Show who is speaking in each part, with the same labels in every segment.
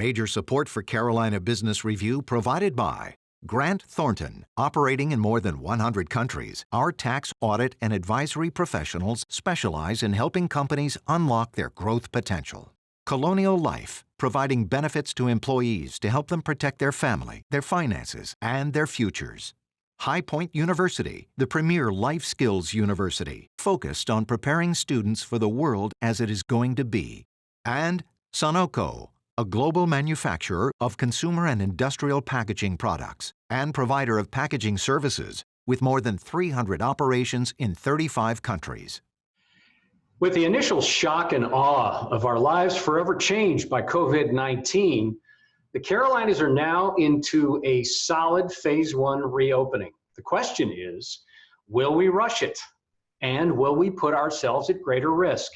Speaker 1: Major support for Carolina Business Review provided by Grant Thornton. Operating in more than 100 countries, our tax, audit, and advisory professionals specialize in helping companies unlock their growth potential. Colonial Life, providing benefits to employees to help them protect their family, their finances, and their futures. High Point University, the premier life skills university, focused on preparing students for the world as it is going to be. And Sunoco, a global manufacturer of consumer and industrial packaging products and provider of packaging services with more than 300 operations in 35 countries.
Speaker 2: With the initial shock and awe of our lives forever changed by COVID-19, the Carolinas are now into a solid phase 1 reopening. The question is, will we rush it? And will we put ourselves at greater risk?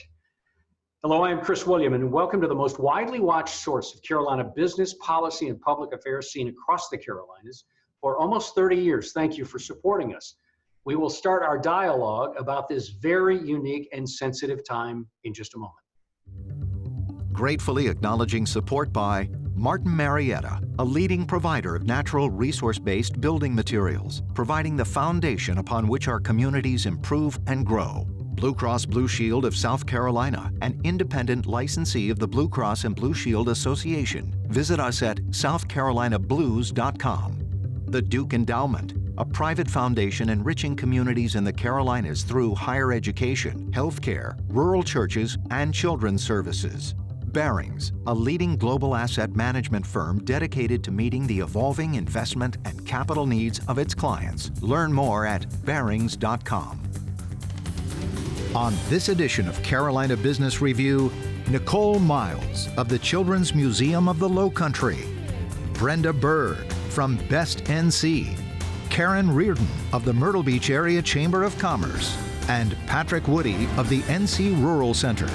Speaker 2: Hello, I am Chris William, and welcome to the most widely watched source of Carolina business, policy, and public affairs seen across the Carolinas for almost 30 years. Thank you for supporting us. We will start our dialogue about this very unique and sensitive time in just a moment.
Speaker 1: Gratefully acknowledging support by Martin Marietta, a leading provider of natural resource-based building materials, providing the foundation upon which our communities improve and grow. Blue Cross Blue Shield of South Carolina, an independent licensee of the Blue Cross and Blue Shield Association. Visit us at southcarolinablues.com. The Duke Endowment, a private foundation enriching communities in the Carolinas through higher education, healthcare, rural churches, and children's services. Barings, a leading global asset management firm dedicated to meeting the evolving investment and capital needs of its clients. Learn more at barings.com. On this edition of Carolina Business Review, Nichole Myles of the Children's Museum of the Lowcountry, Brenda Berg from Best NC, Karen Riordan of the Myrtle Beach Area Chamber of Commerce, and Patrick Woodie of the NC Rural Center.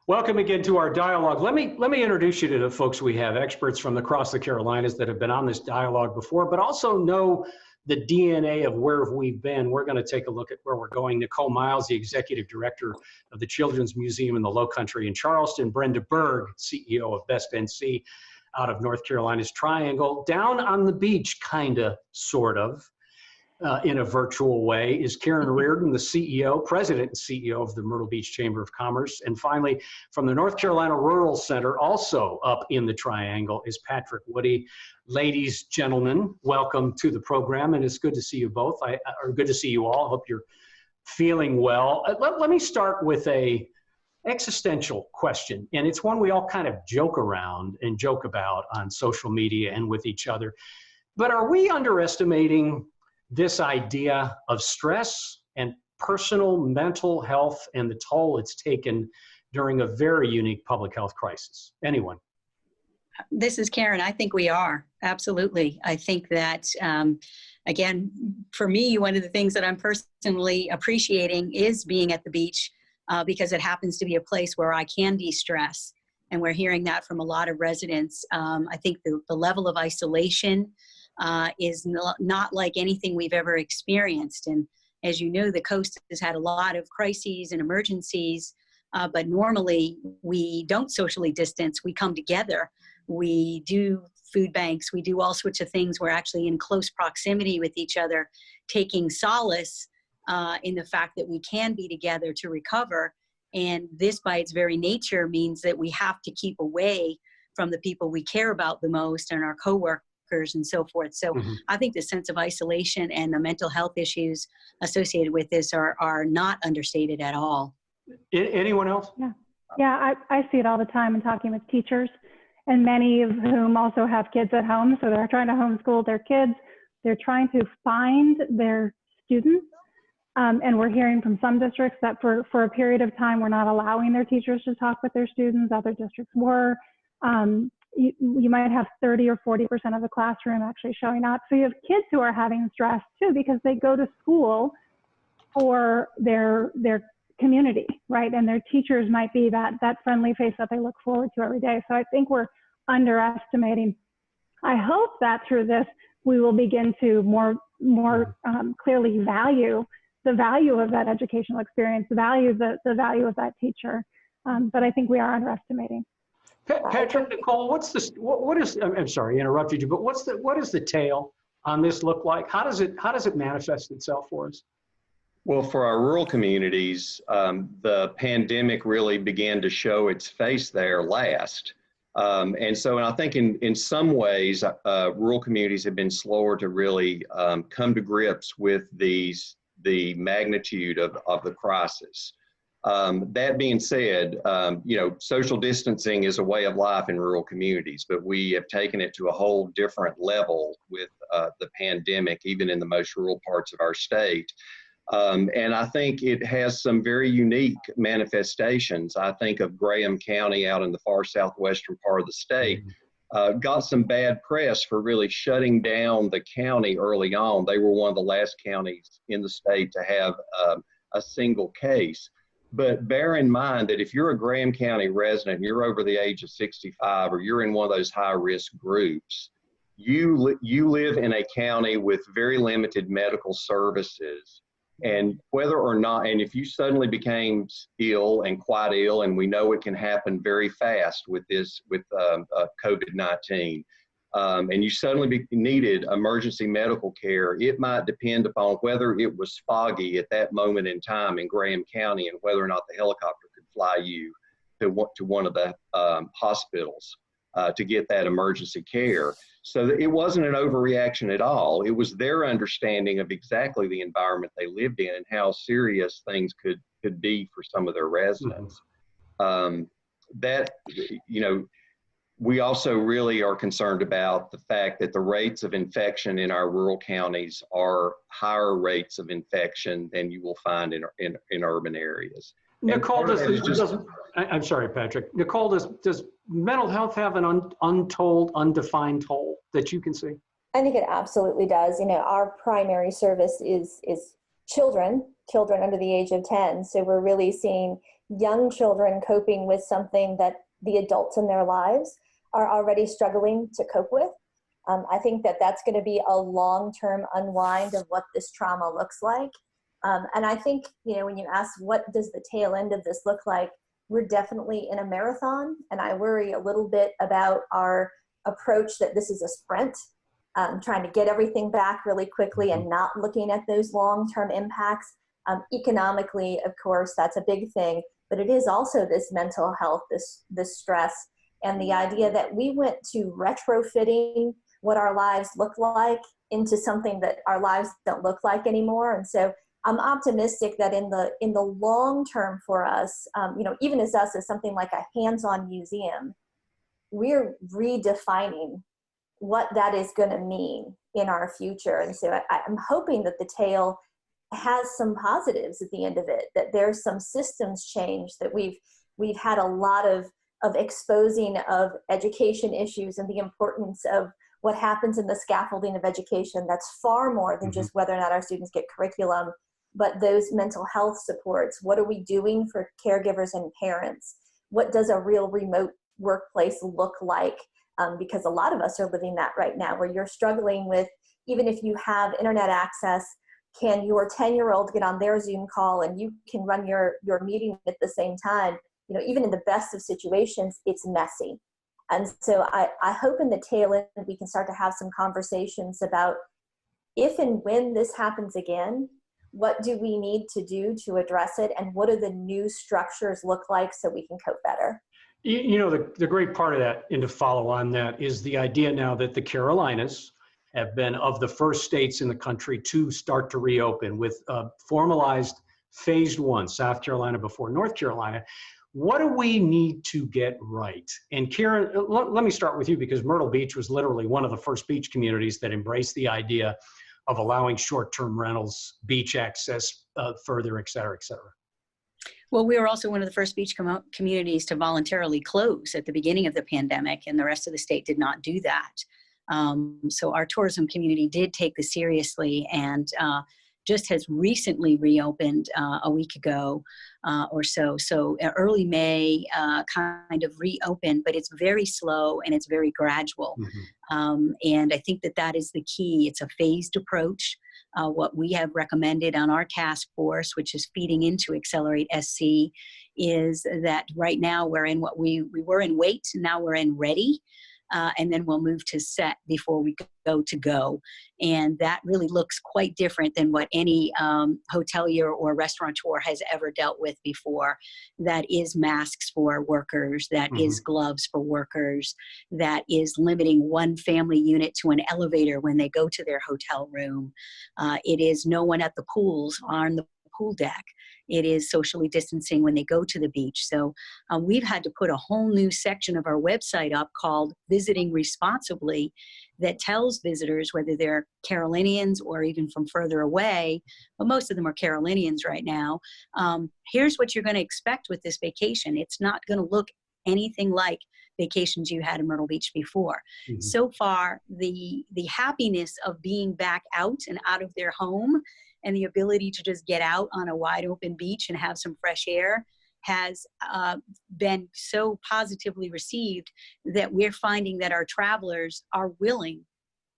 Speaker 2: Welcome again to our dialogue. Let me introduce you to the folks we have, experts from across the Carolinas that have been on this dialogue before, but also know the DNA of where we've been. We're going to take a look at where we're going. Nichole Myles, the Executive Director of the Children's Museum in the Lowcountry in Charleston. Brenda Berg, CEO of Best NC out of North Carolina's Triangle. Down on the beach, kind of, sort of. In a virtual way, is Karen Riordan, the CEO, President and CEO of the Myrtle Beach Chamber of Commerce. And finally, from the North Carolina Rural Center, also up in the Triangle, is Patrick Woodie. Ladies, gentlemen, welcome to the program, and it's good to see you both, or good to see you all. I hope you're feeling well. Let me start with a existential question, and it's one we all kind of joke around and joke about on social media and with each other. But are we underestimating this idea of stress and personal mental health and the toll it's taken during a very unique public health crisis? Anyone?
Speaker 3: This is Karen. I think we are. Absolutely. I think that, again, for me, one of the things that I'm personally appreciating is being at the beach because it happens to be a place where I can de-stress. And we're hearing that from a lot of residents. I think the level of isolation is not like anything we've ever experienced. And as you know, the coast has had a lot of crises and emergencies, but normally we don't socially distance. We come together. We do food banks. We do all sorts of things. We're actually in close proximity with each other, taking solace in the fact that we can be together to recover. And this, by its very nature, means that we have to keep away from the people we care about the most and our coworkers and so forth. So I think the sense of isolation and the mental health issues associated with this are not understated at all.
Speaker 2: Anyone else?
Speaker 4: Yeah, I see it all the time in talking with teachers, and many of whom also have kids at home. So they're trying to homeschool their kids. They're trying to find their students. And we're hearing from some districts that for a period of time, we're not allowing their teachers to talk with their students. Other districts were. You might have 30 or 40% of the classroom actually showing up. So you have kids who are having stress too, because they go to school for their community, right? And their teachers might be that friendly face that they look forward to every day. So I think we're underestimating. I hope that through this, we will begin to more clearly value the value of that educational experience, the value of that teacher. But I think we are underestimating.
Speaker 2: Patrick, Nichole, what is, I'm sorry, I interrupted you, but what is the tail on this look like? How does it manifest itself for us?
Speaker 5: Well, for our rural communities, the pandemic really began to show its face there last. And I think in some ways, rural communities have been slower to really come to grips with the magnitude of the crisis. That being said, social distancing is a way of life in rural communities, but we have taken it to a whole different level with the pandemic, even in the most rural parts of our state. And I think it has some very unique manifestations. I think of Graham County out in the far southwestern part of the state, got some bad press for really shutting down the county early on. They were one of the last counties in the state to have a single case. But bear in mind that if you're a Graham County resident, you're over the age of 65, or you're in one of those high-risk groups, you live in a county with very limited medical services. And whether or not, and if you suddenly became ill and quite ill, and we know it can happen very fast with COVID-19, and you suddenly needed emergency medical care, it might depend upon whether it was foggy at that moment in time in Graham County and whether or not the helicopter could fly you to one of the hospitals to get that emergency care. So it wasn't an overreaction at all. It was their understanding of exactly the environment they lived in and how serious things could be for some of their residents. We also really are concerned about the fact that the rates of infection in our rural counties are higher rates of infection than you will find in urban areas.
Speaker 2: Nichole, I'm sorry, Patrick. Nichole, does mental health have an untold, undefined toll that you can see?
Speaker 6: I think it absolutely does. Our primary service is children under the age of 10. So we're really seeing young children coping with something that the adults in their lives are already struggling to cope with. I think that that's going to be a long-term unwind of what this trauma looks like. And I think, when you ask what does the tail end of this look like, we're definitely in a marathon. And I worry a little bit about our approach that this is a sprint, trying to get everything back really quickly and not looking at those long-term impacts. Economically, of course, that's a big thing, but it is also this mental health, this stress, and the idea that we went to retrofitting what our lives look like into something that our lives don't look like anymore. And so I'm optimistic that in the long term for us, even as something like a hands-on museum, we're redefining what that is going to mean in our future. And so I'm hoping that the tail has some positives at the end of it, that there's some systems change, that we've had a lot of exposing of education issues and the importance of what happens in the scaffolding of education. That's far more than just whether or not our students get curriculum, but those mental health supports. What are we doing for caregivers and parents? What does a real remote workplace look like? Because a lot of us are living that right now, where you're struggling with, even if you have internet access, can your 10-year-old get on their Zoom call and you can run your meeting at the same time? Even in the best of situations, it's messy. And so I hope in the tail end we can start to have some conversations about if and when this happens again, what do we need to do to address it, and what do the new structures look like so we can cope better?
Speaker 2: The great part of that, and to follow on that, is the idea now that the Carolinas have been of the first states in the country to start to reopen with formalized phased one, South Carolina before North Carolina. What do we need to get right? And Karen, let me start with you, because Myrtle Beach was literally one of the first beach communities that embraced the idea of allowing short-term rentals, beach access further, et cetera, et cetera.
Speaker 3: Well, we were also one of the first beach communities to voluntarily close at the beginning of the pandemic, and the rest of the state did not do that. So our tourism community did take this seriously, and just has recently reopened a week ago or so. So early May kind of reopened, but it's very slow and it's very gradual. And I think that that is the key. It's a phased approach. What we have recommended on our task force, which is feeding into Accelerate SC, is that right now we're in what we were in wait, now we're in ready. And then we'll move to set before we go to go. And that really looks quite different than what any hotelier or restaurateur has ever dealt with before. That is masks for workers, that is gloves for workers, that is limiting one family unit to an elevator when they go to their hotel room. It is no one at the pools on the pool deck. It is socially distancing when they go to the beach. So we've had to put a whole new section of our website up called Visiting Responsibly that tells visitors, whether they're Carolinians or even from further away, but most of them are Carolinians right now, here's what you're going to expect with this vacation. It's not going to look anything like vacations you had in Myrtle Beach before. So far, the happiness of being back out and out of their home and the ability to just get out on a wide open beach and have some fresh air has been so positively received that we're finding that our travelers are willing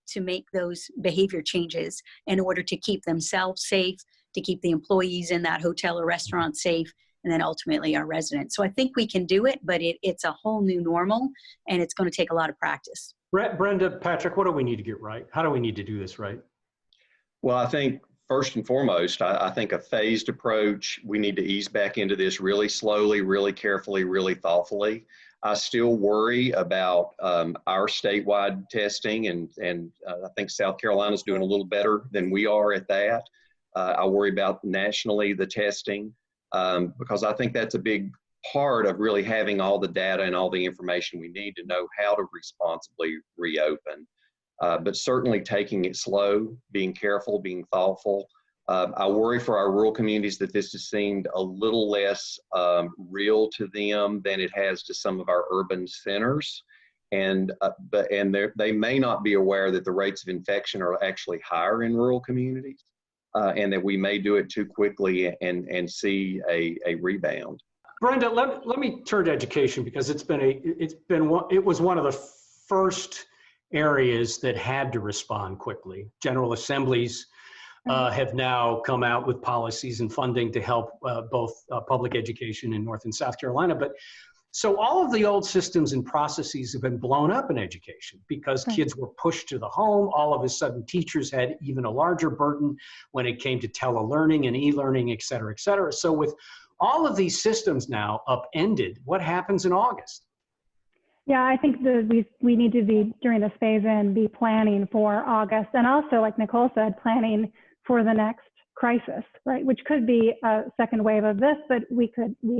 Speaker 3: to make those behavior changes in order to keep themselves safe, to keep the employees in that hotel or restaurant safe, and then ultimately our residents. So I think we can do it, but it's a whole new normal, and it's going to take a lot of practice.
Speaker 2: Brenda, Patrick, what do we need to get right? How do we need to do this right?
Speaker 5: Well, I think first and foremost, I think a phased approach. We need to ease back into this really slowly, really carefully, really thoughtfully. I still worry about our statewide testing, and I think South Carolina's doing a little better than we are at that. I worry about nationally the testing because I think that's a big part of really having all the data and all the information we need to know how to responsibly reopen. But certainly taking it slow, being careful, being thoughtful. I worry for our rural communities that this has seemed a little less real to them than it has to some of our urban centers. And they may not be aware that the rates of infection are actually higher in rural communities and that we may do it too quickly and see a rebound.
Speaker 2: Brenda, let me turn to education because it was one of the first areas that had to respond quickly. General assemblies have now come out with policies and funding to help both public education in North and South Carolina. But so all of the old systems and processes have been blown up in education because kids were pushed to the home. All of a sudden, teachers had even a larger burden when it came to telelearning and e-learning, et cetera, et cetera. So with all of these systems now upended, what happens in August?
Speaker 4: Yeah, I think we need to be, during this phase-in, be planning for August, and also, like Nichole said, planning for the next crisis, right? Which could be a second wave of this, but we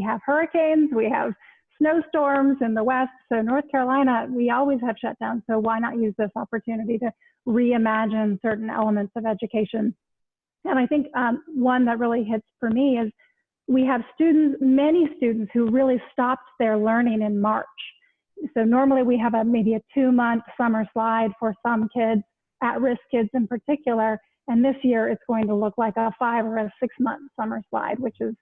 Speaker 4: have hurricanes, we have snowstorms in the West. So North Carolina, we always have shutdowns. So why not use this opportunity to reimagine certain elements of education? And I think one that really hits for me is we have many students who really stopped their learning in March. So normally we have maybe a 2-month summer slide for some kids, at-risk kids in particular, and this year it's going to look like a 5 or a 6-month summer slide, which is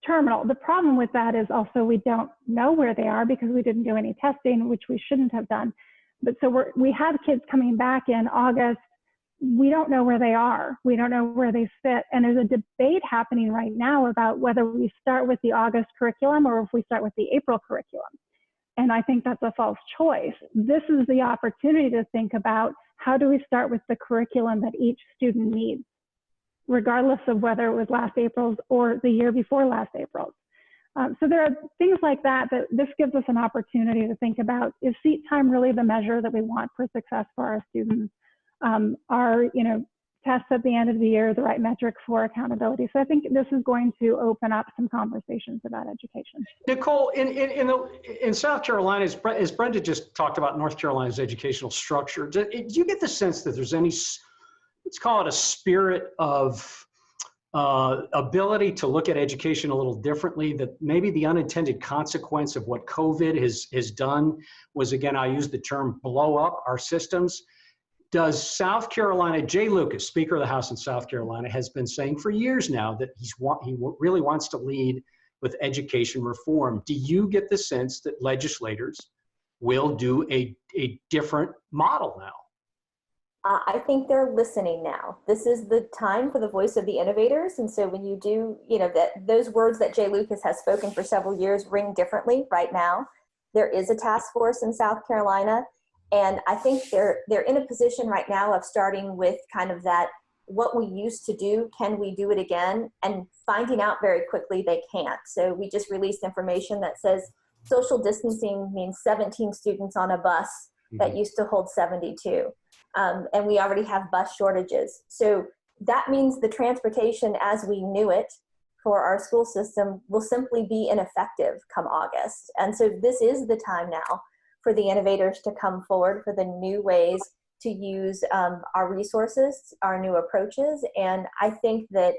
Speaker 4: terminal. The problem with that is also we don't know where they are because we didn't do any testing, which we shouldn't have done. But so we have kids coming back in August. We don't know where they are. We don't know where they fit. And there's a debate happening right now about whether we start with the August curriculum or if we start with the April curriculum. And I think that's a false choice. This is the opportunity to think about how do we start with the curriculum that each student needs, regardless of whether it was last April's or the year before last April's. So there are things like that this gives us an opportunity to think about, is seat time really the measure that we want for success for our students? Are tests at the end of the year the right metric for accountability? So I think this is going to open up some conversations about education.
Speaker 2: Nichole, in South Carolina, as Brenda just talked about North Carolina's educational structure, do you get the sense that there's any, let's call it a spirit of ability to look at education a little differently, that maybe the unintended consequence of what COVID has done was, again, I use the term blow up our systems? does South Carolina, Jay Lucas, Speaker of the House in South Carolina, has been saying for years now that he really wants to lead with education reform. Do you get the sense that legislators will do a different model now?
Speaker 6: I think they're listening now. This is the time for the voice of the innovators. And so when you do, that those words that Jay Lucas has spoken for several years ring differently right now. There is a task force in South Carolina. And I think they're in a position right now of starting with kind of that, what we used to do, can we do it again? And finding out very quickly they can't. So we just released information that says social distancing means 17 students on a bus that used to hold 72. And we already have bus shortages. So that means the transportation as we knew it for our school system will simply be ineffective come August. And so this is the time now for the innovators to come forward for the new ways to use our resources, our new approaches. And I think that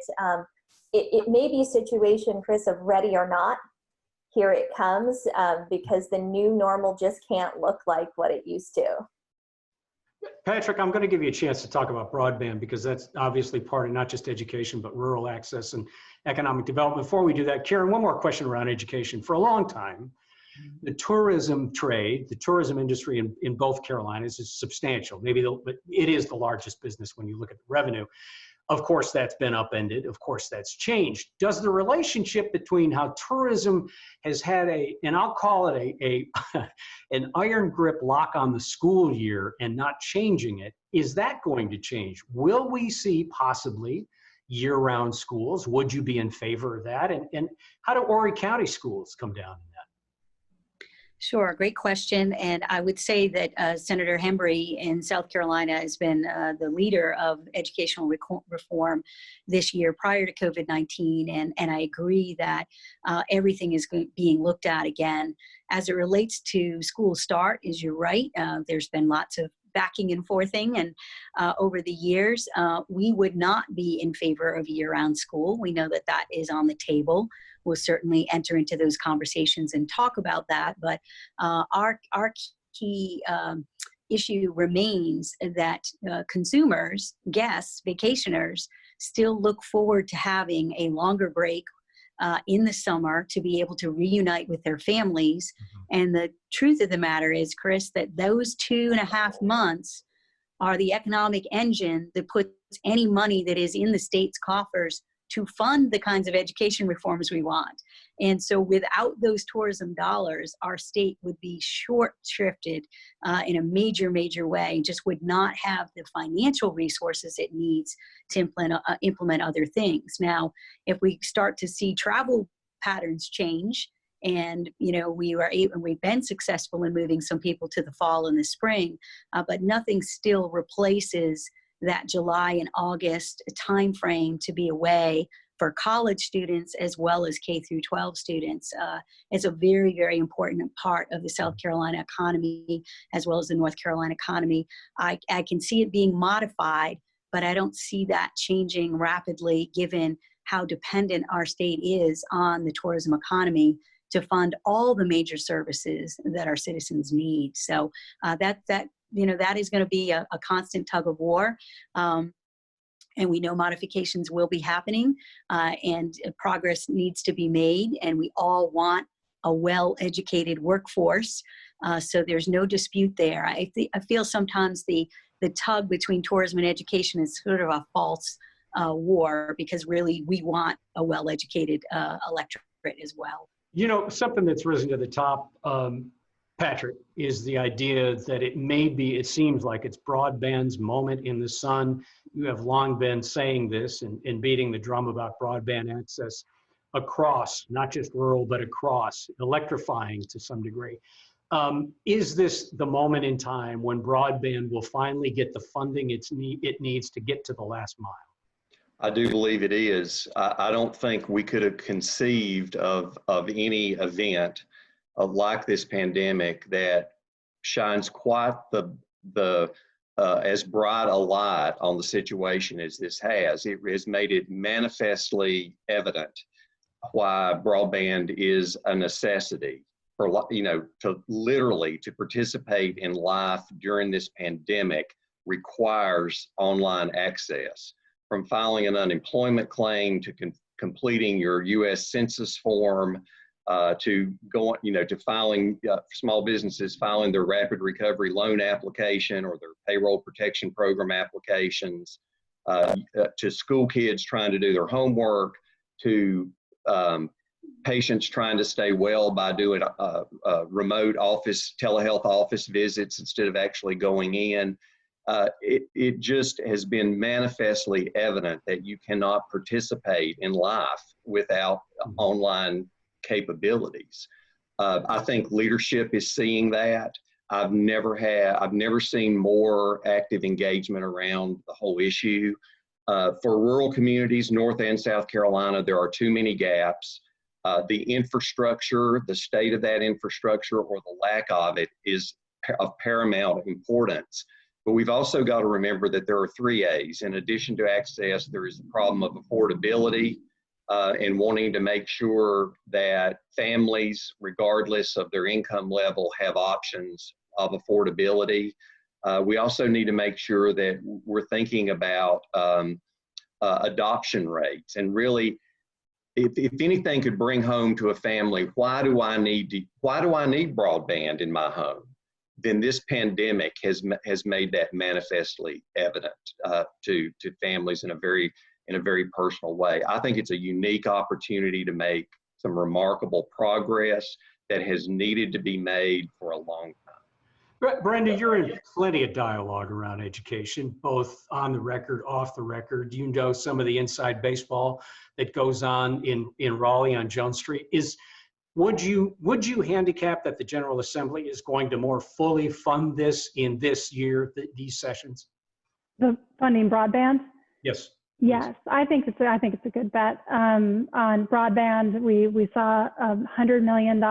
Speaker 6: it may be a situation, Chris, of ready or not. Here it comes, because the new normal just can't look like what it used to.
Speaker 2: Patrick, I'm going to give you a chance to talk about broadband because that's obviously part of not just education, but rural access and economic development. Before we do that, Karen, one more question around education. For a long time, the tourism trade, the tourism industry in both Carolinas is substantial. But it is the largest business when you look at the revenue. Of course, that's been upended. Of course, that's changed. Does the relationship between how tourism has had and I'll call it an iron grip lock on the school year and not changing it, is that going to change? Will we see possibly year-round schools? Would you be in favor of that? And how do Horry County schools come down in that?
Speaker 3: Sure, great question. And I would say that Senator Hembree in South Carolina has been the leader of educational reform this year prior to COVID-19. And I agree that everything is being looked at again. As it relates to school start, as you're right, there's been lots of backing and forthing, and over the years, we would not be in favor of year-round school. We know that that is on the table. We'll certainly enter into those conversations and talk about that. But our key issue remains that consumers, guests, vacationers still look forward to having a longer break in the summer to be able to reunite with their families. And the truth of the matter is, Chris, that those 2.5 months are the economic engine that puts any money that is in the state's coffers to fund the kinds of education reforms we want. And so without those tourism dollars, our state would be short-shrifted in a major, major way, just would not have the financial resources it needs to implement other things. Now, if we start to see travel patterns change, and we've been successful in moving some people to the fall and the spring, but nothing still replaces that July and August timeframe to be away for college students as well as K through 12 students. It's a very, very important part of the South Carolina economy as well as the North Carolina economy. I can see it being modified, but I don't see that changing rapidly given how dependent our state is on the tourism economy to fund all the major services that our citizens need. So that is going to be a constant tug of war. And we know modifications will be happening and progress needs to be made. And we all want a well-educated workforce. So there's no dispute there. I feel sometimes the tug between tourism and education is sort of a false war because really we want a well-educated electorate as well.
Speaker 2: You know, something that's risen to the top, Patrick, is the idea that it seems like it's broadband's moment in the sun. You have long been saying this and beating the drum about broadband access across, not just rural, but across, electrifying to some degree. Is this the moment in time when broadband will finally get the funding it needs to get to the last mile?
Speaker 5: I do believe it is. I don't think we could have conceived of any event like this pandemic that shines quite the as bright a light on the situation as this has. It has made it manifestly evident why broadband is a necessity for, to literally to participate in life during this pandemic requires online access, from filing an unemployment claim to completing your U.S. Census form, to going, to filing small businesses filing their rapid recovery loan application or their payroll protection program applications, to school kids trying to do their homework, to patients trying to stay well by doing remote telehealth office visits instead of actually going in. It just has been manifestly evident that you cannot participate in life without online capabilities. I think leadership is seeing that. I've never seen more active engagement around the whole issue. For rural communities, North and South Carolina, there are too many gaps. The infrastructure, the state of that infrastructure or the lack of it is of paramount importance. But we've also got to remember that there are 3 A's. In addition to access, there is the problem of affordability, and wanting to make sure that families, regardless of their income level, have options of affordability. We also need to make sure that we're thinking about adoption rates, and really, if anything could bring home to a family, why do I need broadband in my home? Then this pandemic has made that manifestly evident to families in a very personal way. I think it's a unique opportunity to make some remarkable progress that has needed to be made for a long time.
Speaker 2: Brenda, you're in plenty of dialogue around education, both on the record, off the record. You know some of the inside baseball that goes on in Raleigh on Jones Street. Would you handicap that the General Assembly is going to more fully fund this in this year, these sessions?
Speaker 4: The funding broadband?
Speaker 2: Yes.
Speaker 4: Yes, I think it's a good bet. On broadband, we saw $100 million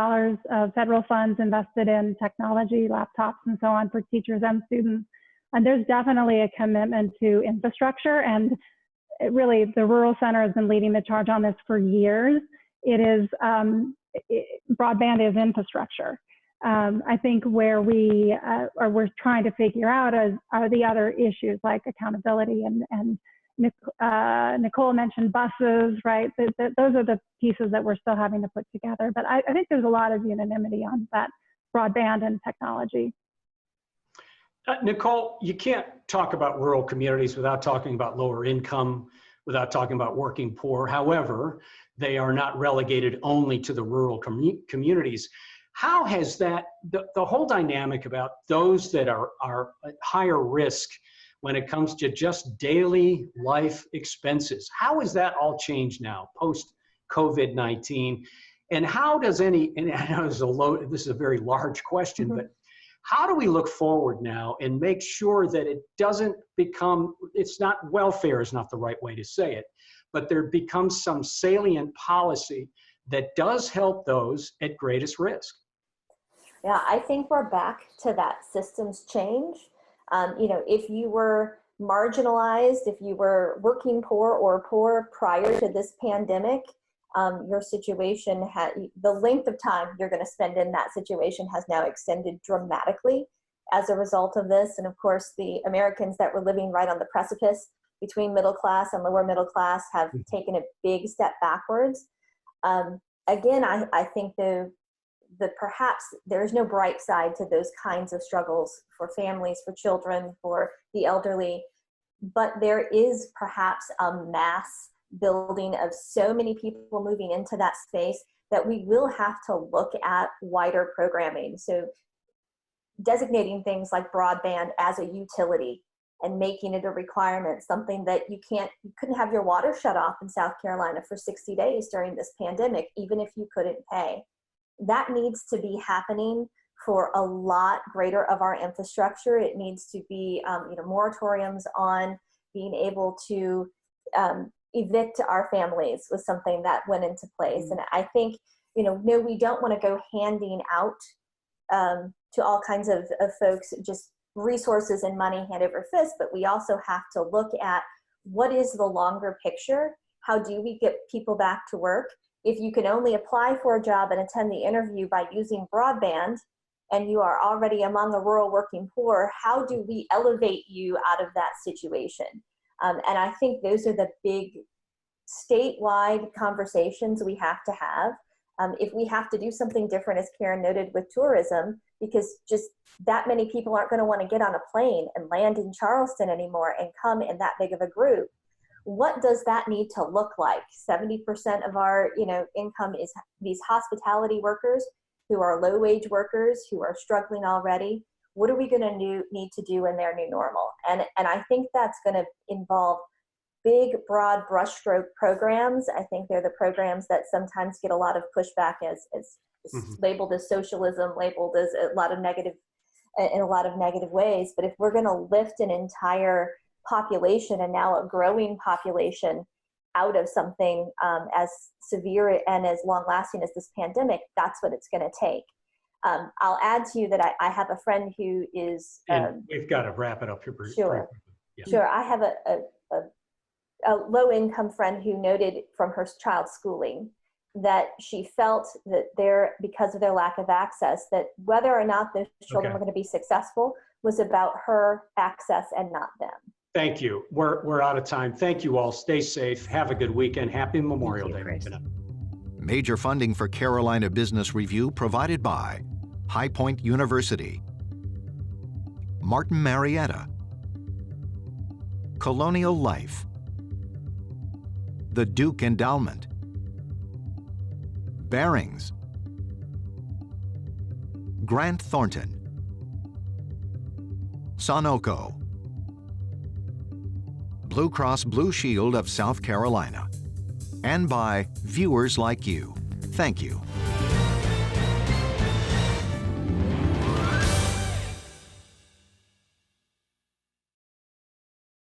Speaker 4: of federal funds invested in technology, laptops, and so on for teachers and students. And there's definitely a commitment to infrastructure, and really the Rural Center has been leading the charge on this for years. It is broadband is infrastructure. I think where we're trying to figure out are the other issues like accountability and Nichole mentioned buses, right? Those are the pieces that we're still having to put together. But I think there's a lot of unanimity on that broadband and technology.
Speaker 2: Nichole, you can't talk about rural communities without talking about lower income, without talking about working poor. However, they are not relegated only to the rural communities. How has that, the whole dynamic about those that are at higher risk when it comes to just daily life expenses, how has that all changed now post COVID-19? And how does and I know this is a very large question, but how do we look forward now and make sure that it doesn't become, welfare is not the right way to say it, but there becomes some salient policy that does help those at greatest risk?
Speaker 6: Yeah, I think we're back to that systems change. If you were marginalized, if you were working poor or poor prior to this pandemic, your situation the length of time you're going to spend in that situation has now extended dramatically as a result of this. And of course, the Americans that were living right on the precipice between middle class and lower middle class have taken a big step backwards. Again, I think perhaps there is no bright side to those kinds of struggles for families, for children, for the elderly, but there is perhaps a mass building of so many people moving into that space that we will have to look at wider programming. So designating things like broadband as a utility and making it a requirement, something that you couldn't have your water shut off in South Carolina for 60 days during this pandemic, even if you couldn't pay. That needs to be happening for a lot greater of our infrastructure. It needs to be, moratoriums on being able to evict our families was something that went into place. And I think, no, we don't want to go handing out to all kinds of folks just resources and money hand over fist, but we also have to look at what is the longer picture? How do we get people back to work? If you can only apply for a job and attend the interview by using broadband, and you are already among the rural working poor, how do we elevate you out of that situation? And I think those are the big statewide conversations we have to have. If we have to do something different, as Karen noted, with tourism, because just that many people aren't going to want to get on a plane and land in Charleston anymore and come in that big of a group. What does that need to look like? 70% of our income is these hospitality workers who are low-wage workers who are struggling already. What are we going to need to do in their new normal? And I think that's going to involve big, broad brushstroke programs. I think they're the programs that sometimes get a lot of pushback as labeled as socialism, labeled as a lot of negative, in a lot of negative ways. But if we're going to lift an entire population, and now a growing population, out of something as severe and as long-lasting as this pandemic, that's what it's going to take. I'll add to you that I have a friend who is...
Speaker 2: we've got to wrap it up here.
Speaker 6: Sure.
Speaker 2: Yeah.
Speaker 6: Sure. I have a low-income friend who noted from her child's schooling that she felt that because of their lack of access, that whether or not those children were going to be successful was about her access and not them.
Speaker 2: Thank you. We're out of time. Thank you all. Stay safe. Have a good weekend. Happy Memorial Day.
Speaker 1: Major funding for Carolina Business Review provided by High Point University, Martin Marietta, Colonial Life, the Duke Endowment, Barings, Grant Thornton, Sunoco, Blue Cross Blue Shield of South Carolina, and by viewers like you. Thank you.